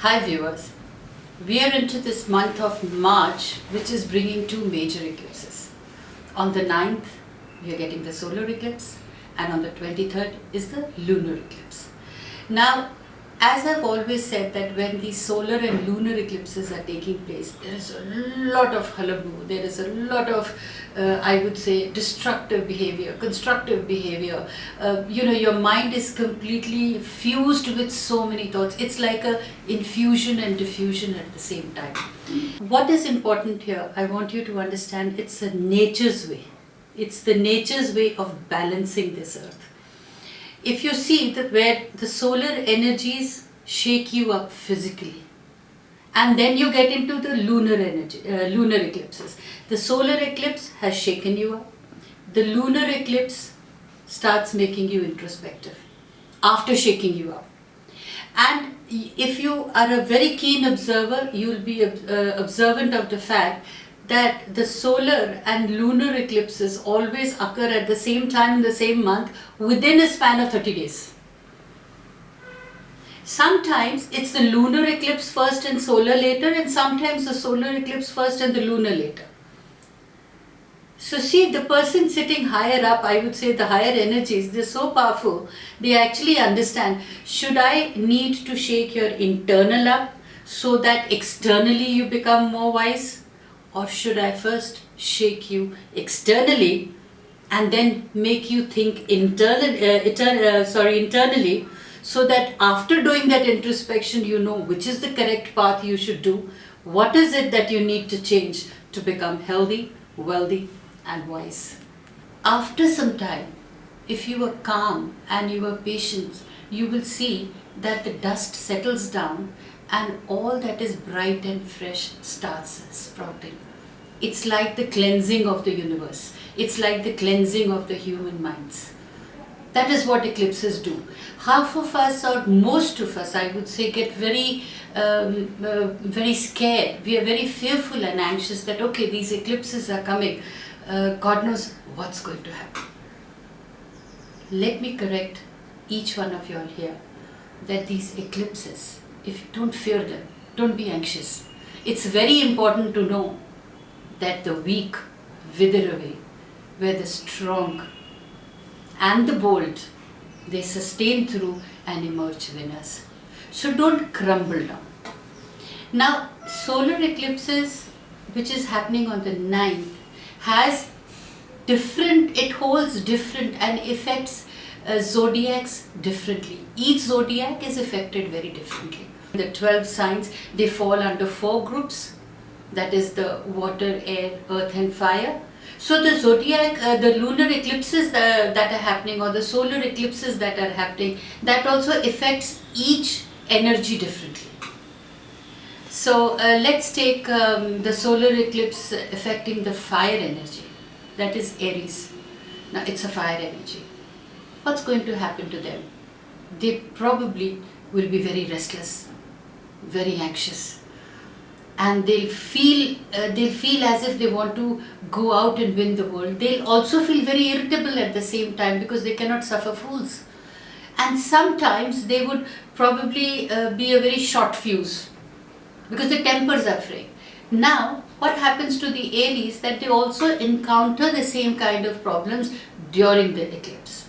Hi viewers, we are into this month of March, which is bringing two major eclipses. On the 9th, we are getting the solar eclipse, and on the 23rd is the lunar eclipse. Now, as I've always said, that when these solar and lunar eclipses are taking place, there is a lot of hullabaloo, there is a lot of, I would say, destructive behavior, constructive behavior. Your mind is completely fused with so many thoughts. It's like a infusion and diffusion at the same time. What is important here, I want you to understand, it's a nature's way. It's the nature's way of balancing this earth. If you see that where the solar energies shake you up physically, and then you get into the lunar eclipses. The solar eclipse has shaken you up. The lunar eclipse starts making you introspective after shaking you up. And if you are a very keen observer, you will be observant of the fact that the solar and lunar eclipses always occur at the same time in the same month within a span of 30 days. Sometimes it's the lunar eclipse first and solar later, and sometimes the solar eclipse first and the lunar later. So see, the person sitting higher up, I would say the higher energies, they're so powerful, they actually understand, should I need to shake your internal up so that externally you become more wise? Or should I first shake you externally and then make you think internally, so that after doing that introspection, you know which is the correct path you should do, what is it that you need to change to become healthy, wealthy and wise. After some time, if you are calm and you are patient, you will see that the dust settles down and all that is bright and fresh starts sprouting. It's like the cleansing of the universe. It's like the cleansing of the human minds. That is what eclipses do. Half of us, or most of us, I would say, get very scared. We are very fearful and anxious that, okay, these eclipses are coming. God knows what's going to happen. Let me correct each one of you all here that these eclipses, if you don't fear them, don't be anxious. It's very important to know that the weak wither away, where the strong and the bold, they sustain through and emerge winners. So don't crumble down. Now, solar eclipses, which is happening on the 9th, it holds different and affects zodiacs differently. Each zodiac is affected very differently. The 12 signs, they fall under 4 groups. That is the water, air, earth and fire. So the zodiac, the lunar eclipses that are happening, or the solar eclipses that are happening, that also affects each energy differently. So let's take the solar eclipse affecting the fire energy. That is Aries. Now it's a fire energy. What's going to happen to them? They probably will be very restless, very anxious. And they'll feel as if they want to go out and win the world. They'll also feel very irritable at the same time because they cannot suffer fools. And sometimes they would probably be a very short fuse because the tempers are frayed. Now, what happens to the Aries, that they also encounter the same kind of problems during the eclipse.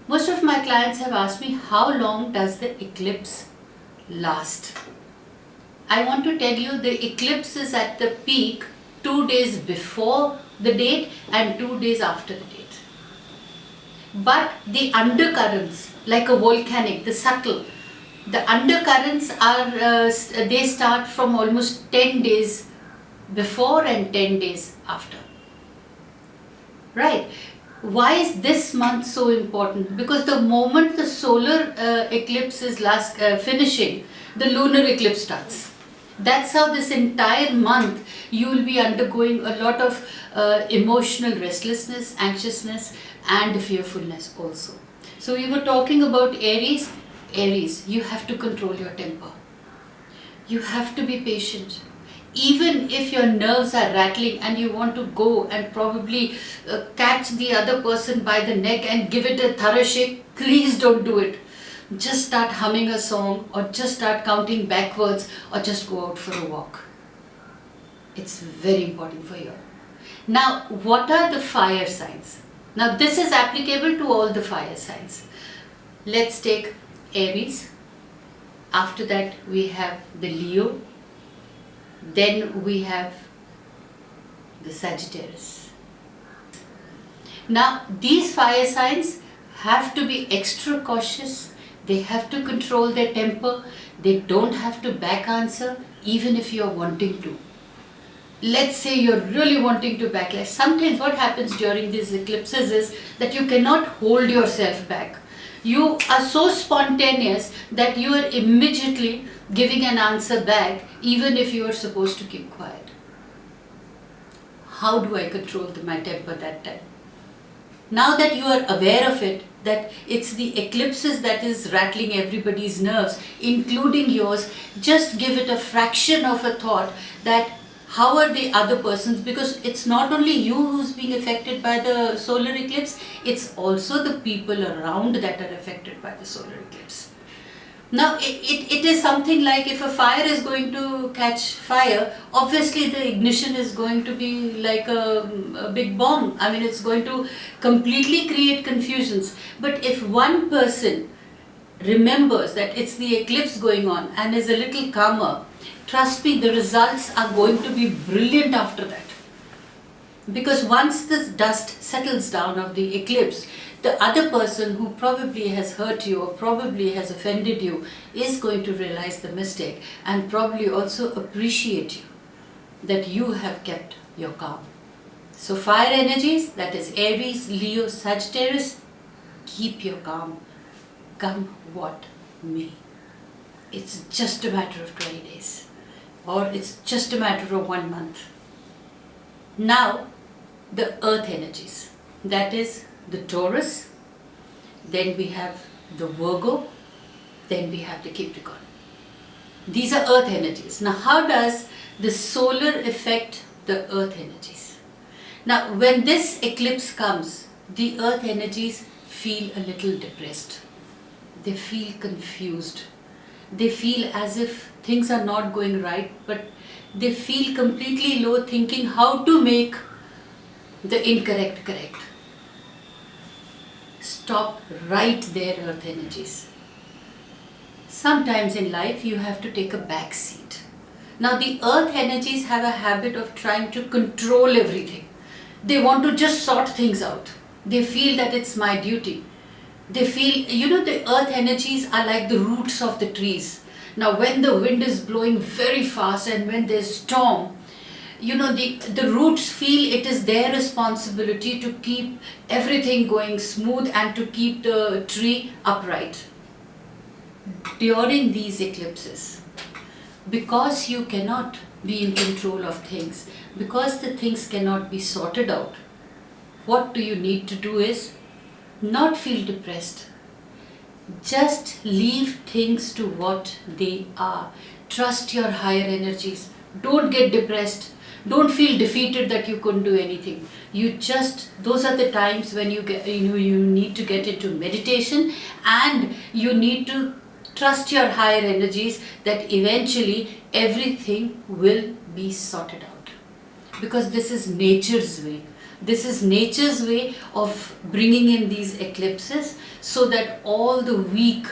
Most of my clients have asked me, how long does the eclipse last? I want to tell you, the eclipse is at the peak 2 days before the date and 2 days after the date. But the undercurrents, like a volcanic, the subtle, the undercurrents are, they start from almost 10 days before and 10 days after. Right? Why is this month so important? Because the moment the solar eclipse is finishing, the lunar eclipse starts. That's how this entire month you will be undergoing a lot of emotional restlessness, anxiousness and fearfulness also. So we were talking about Aries. Aries, you have to control your temper. You have to be patient. Even if your nerves are rattling and you want to go and probably catch the other person by the neck and give it a thorough shake, please don't do it. just start humming a song, or just start counting backwards, or just go out for a walk. It's very important for you. Now, what are the fire signs? Now, this is applicable to all the fire signs. Let's take Aries. After that, we have the Leo. Then we have the Sagittarius. Now, these fire signs have to be extra cautious. They have to control their temper. They don't have to back answer, even if you're wanting to. Let's say you're really wanting to backlash. Sometimes what happens during these eclipses is that you cannot hold yourself back. You are so spontaneous that you are immediately giving an answer back, even if you are supposed to keep quiet. How do I control my temper that time? Now that you are aware of it, that it's the eclipses that is rattling everybody's nerves, including yours, just give it a fraction of a thought that how are the other persons, because it's not only you who's being affected by the solar eclipse, it's also the people around that are affected by the solar eclipse. Now, it is something like if a fire is going to catch fire, obviously the ignition is going to be like a big bomb. I mean, it's going to completely create confusions. But if one person remembers that it's the eclipse going on and is a little calmer, trust me, the results are going to be brilliant after that. Because once this dust settles down of the eclipse, the other person who probably has hurt you or probably has offended you is going to realize the mistake and probably also appreciate you that you have kept your calm. So fire energies, that is Aries, Leo, Sagittarius, keep your calm, come what may. It's just a matter of 20 days or it's just a matter of 1 month. Now, the earth energies, that is the Taurus, then we have the Virgo, then we have the Capricorn. These are earth energies. Now, how does the solar affect the earth energies? Now, when this eclipse comes, the earth energies feel a little depressed. They feel confused. They feel as if things are not going right, but they feel completely low, thinking how to make the incorrect correct. Stop right there, earth energies. Sometimes in life you have to take a back seat. Now the earth energies have a habit of trying to control everything. They want to just sort things out. They feel that it's my duty. They feel, the earth energies are like the roots of the trees. Now when the wind is blowing very fast and when there's storm, the roots feel it is their responsibility to keep everything going smooth and to keep the tree upright. During these eclipses, because you cannot be in control of things, because the things cannot be sorted out, what do you need to do is not feel depressed. Just leave things to what they are. Trust your higher energies. Don't get depressed. Don't feel defeated that you couldn't do anything. Those are the times when you need to get into meditation and you need to trust your higher energies that eventually everything will be sorted out. Because this is nature's way. This is nature's way of bringing in these eclipses so that all the weak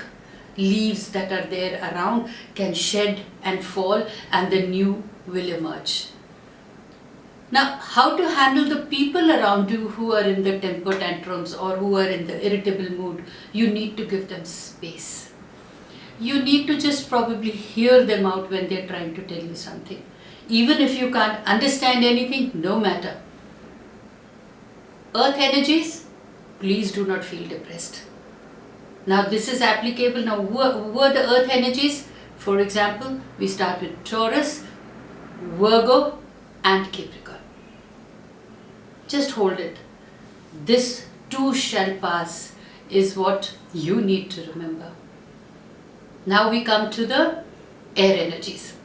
leaves that are there around can shed and fall and the new will emerge. Now, how to handle the people around you who are in the temper tantrums or who are in the irritable mood? You need to give them space. You need to just probably hear them out when they're trying to tell you something. Even if you can't understand anything, no matter. Earth energies, please do not feel depressed. Now this is applicable. Now who are the earth energies? For example, we start with Taurus, Virgo and Capricorn. Just hold it. This too shall pass is what you need to remember. Now we come to the air energies.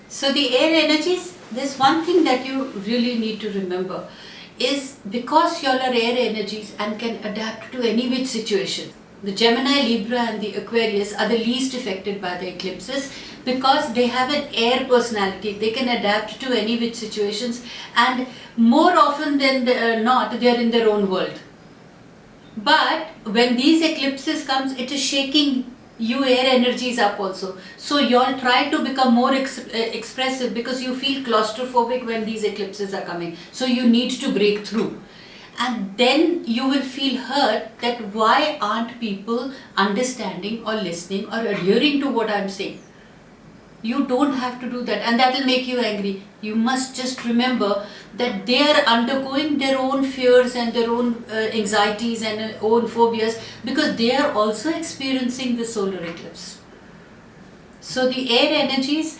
So the air energies, there's one thing that you really need to remember is because you all are air energies and can adapt to any which situation. The Gemini, Libra and the Aquarius are the least affected by the eclipses because they have an air personality. They can adapt to any which situations, and more often than not, they are in their own world. But when these eclipses comes, it is shaking you air energies up also. So you all try to become more expressive because you feel claustrophobic when these eclipses are coming. So you need to break through. And then you will feel hurt that why aren't people understanding or listening or adhering to what I'm saying. You don't have to do that, and that will make you angry. You must just remember that they are undergoing their own fears and their own anxieties and own phobias because they are also experiencing the solar eclipse. So the air energies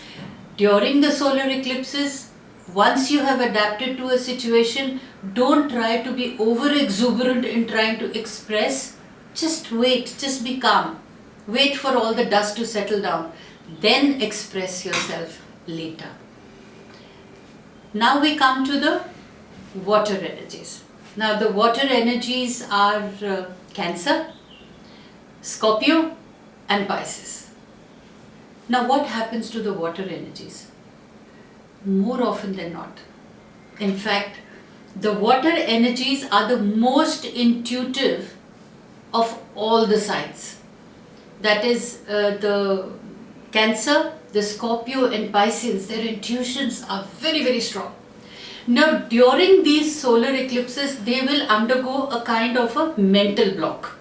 during the solar eclipses, once you have adapted to a situation, don't try to be over exuberant in trying to express. Just wait, just be calm. Wait for all the dust to settle down. Then express yourself later. Now we come to the water energies. Now the water energies are Cancer, Scorpio and Pisces. Now what happens to the water energies? More often than not. In fact, the water energies are the most intuitive of all the signs. That is the Cancer, the Scorpio and Pisces, their intuitions are very, very strong. Now during these solar eclipses, they will undergo a kind of a mental block.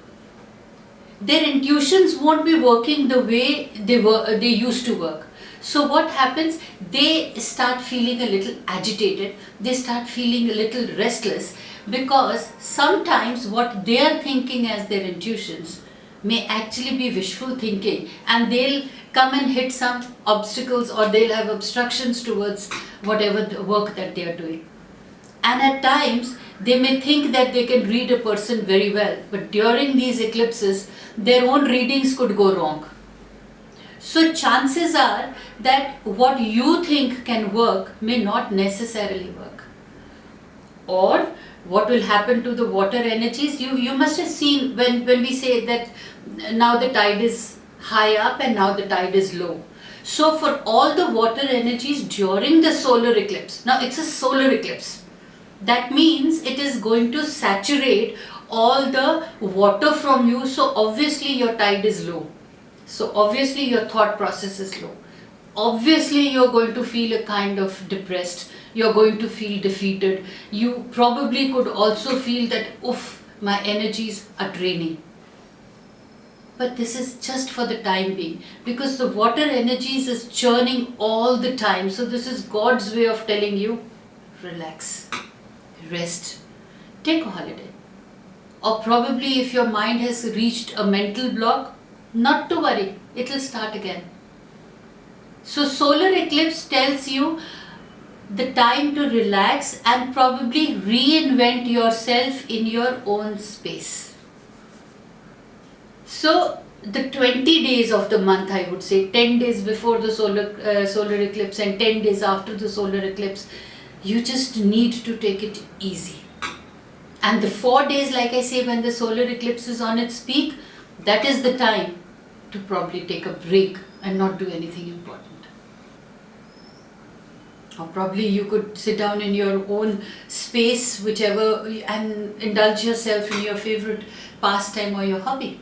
Their intuitions won't be working the way they used to work. So what happens? They start feeling a little agitated, they start feeling a little restless because sometimes what they are thinking as their intuitions may actually be wishful thinking, and they'll come and hit some obstacles or they'll have obstructions towards whatever the work that they are doing. And at times they may think that they can read a person very well, but during these eclipses their own readings could go wrong. So chances are that what you think can work may not necessarily work. Or what will happen to the water energies? You must have seen when we say that now the tide is high up and now the tide is low. So for all the water energies during the solar eclipse, now it's a solar eclipse. That means it is going to saturate all the water from you. So obviously your tide is low. So obviously your thought process is low. Obviously you're going to feel a kind of depressed. You're going to feel defeated. You probably could also feel that, oof, my energies are draining. But this is just for the time being because the water energies is churning all the time. So this is God's way of telling you, relax, rest, take a holiday. Or probably if your mind has reached a mental block, not to worry, it will start again. So solar eclipse tells you the time to relax and probably reinvent yourself in your own space. So the 20 days of the month, I would say, 10 days before the solar eclipse and 10 days after the solar eclipse, you just need to take it easy. And the 4 days, like I say, when the solar eclipse is on its peak, that is the time to probably take a break and not do anything important. Or probably you could sit down in your own space, whichever, and indulge yourself in your favorite pastime or your hobby.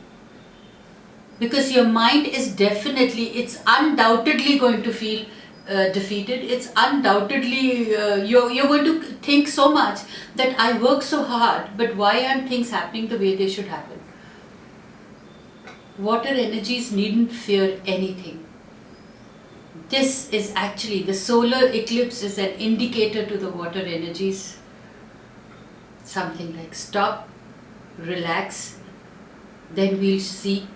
Because your mind is definitely, it's undoubtedly going to feel defeated. It's undoubtedly, you're going to think so much that I work so hard, but why aren't things happening the way they should happen? Water energies needn't fear anything. This is actually, the solar eclipse is an indicator to the water energies. Something like stop, relax, then we'll see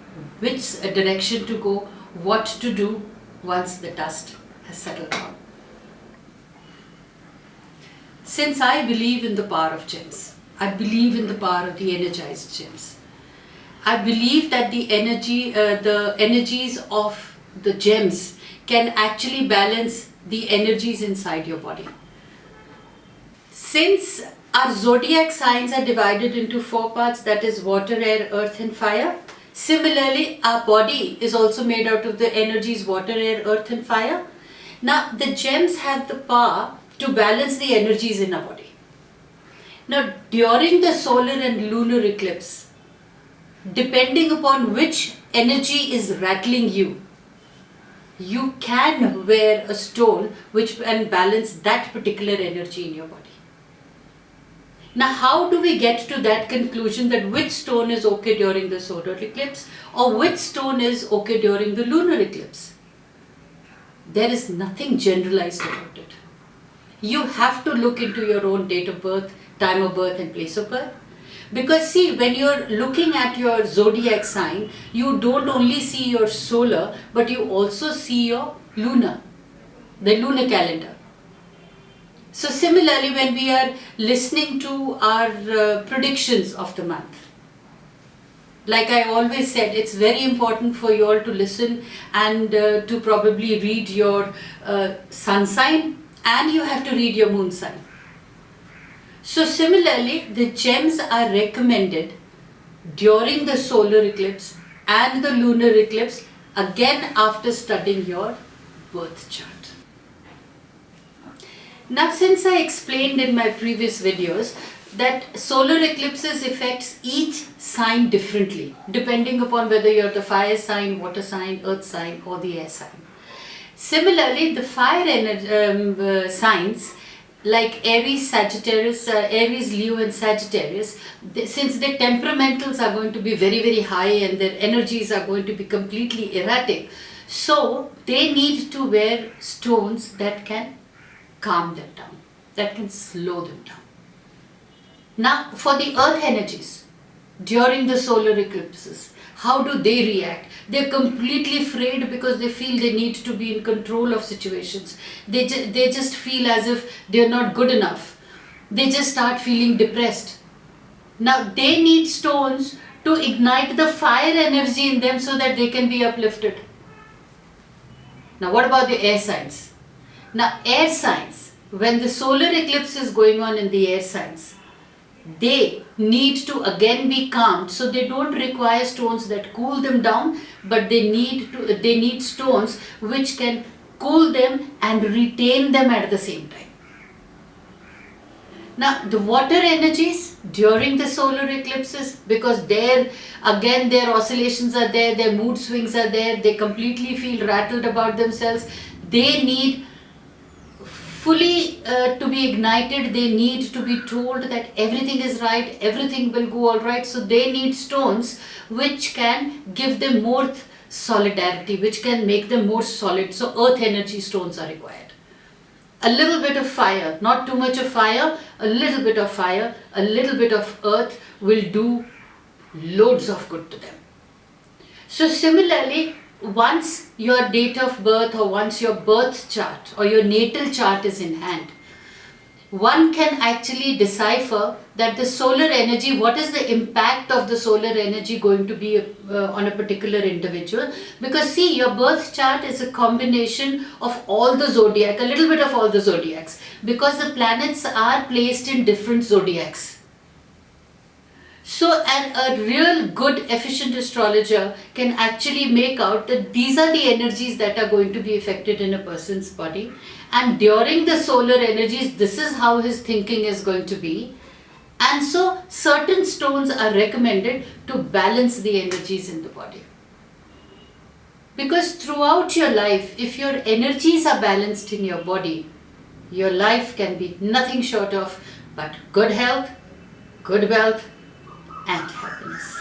which direction to go, what to do once the dust has settled down. Since I believe in the power of gems, I believe in the power of the energized gems. I believe that the energies of the gems can actually balance the energies inside your body. Since our zodiac signs are divided into 4 parts, that is water, air, earth and fire, Similarly, our body is also made out of the energies water, air, earth and fire. Now, the gems have the power to balance the energies in our body. Now, during the solar and lunar eclipse, depending upon which energy is rattling you, you can wear a stone which can balance that particular energy in your body. Now, how do we get to that conclusion that which stone is okay during the solar eclipse or which stone is okay during the lunar eclipse? There is nothing generalized about it. You have to look into your own date of birth, time of birth and place of birth. Because see, when you're looking at your zodiac sign, you don't only see your solar, but you also see your lunar, the lunar calendar. So similarly, when we are listening to our predictions of the month, like I always said, it's very important for you all to listen and to probably read your sun sign, and you have to read your moon sign. So similarly, the gems are recommended during the solar eclipse and the lunar eclipse, again after studying your birth chart. Now, since I explained in my previous videos that solar eclipses affects each sign differently, depending upon whether you're the fire sign, water sign, earth sign or the air sign. Similarly, the fire signs like Aries, Sagittarius, Aries, Leo and Sagittarius, since their temperamentals are going to be very, very high and their energies are going to be completely erratic, so they need to wear stones that can calm them down, that can slow them down. Now, for the earth energies, during the solar eclipses, how do they react? They're completely afraid because they feel they need to be in control of situations. They just feel as if they're not good enough. They just start feeling depressed. Now, they need stones to ignite the fire energy in them so that they can be uplifted. Now, what about the air signs? Now, air signs, when the solar eclipse is going on in the air signs, they need to again be calmed, so they don't require stones that cool them down, but they need stones which can cool them and retain them at the same time. Now, the water energies during the solar eclipses, because their oscillations are there, their mood swings are there, they completely feel rattled about themselves, they need fully to be ignited, they need to be told that everything is right, everything will go all right. So they need stones which can give them more solidarity, which can make them more solid. So earth energy stones are required. A little bit of fire, not too much of fire, a little bit of fire, a little bit of earth will do loads of good to them. So similarly, once your date of birth or once your birth chart or your natal chart is in hand, one can actually decipher that the solar energy, what is the impact of the solar energy going to be on a particular individual. Because see, your birth chart is a combination of all the zodiac, a little bit of all the zodiacs, because the planets are placed in different zodiacs. So, a real good efficient astrologer can actually make out that these are the energies that are going to be affected in a person's body, and during the solar energies, this is how his thinking is going to be. And so certain stones are recommended to balance the energies in the body. Because throughout your life, if your energies are balanced in your body, your life can be nothing short of but good health, good wealth and happiness.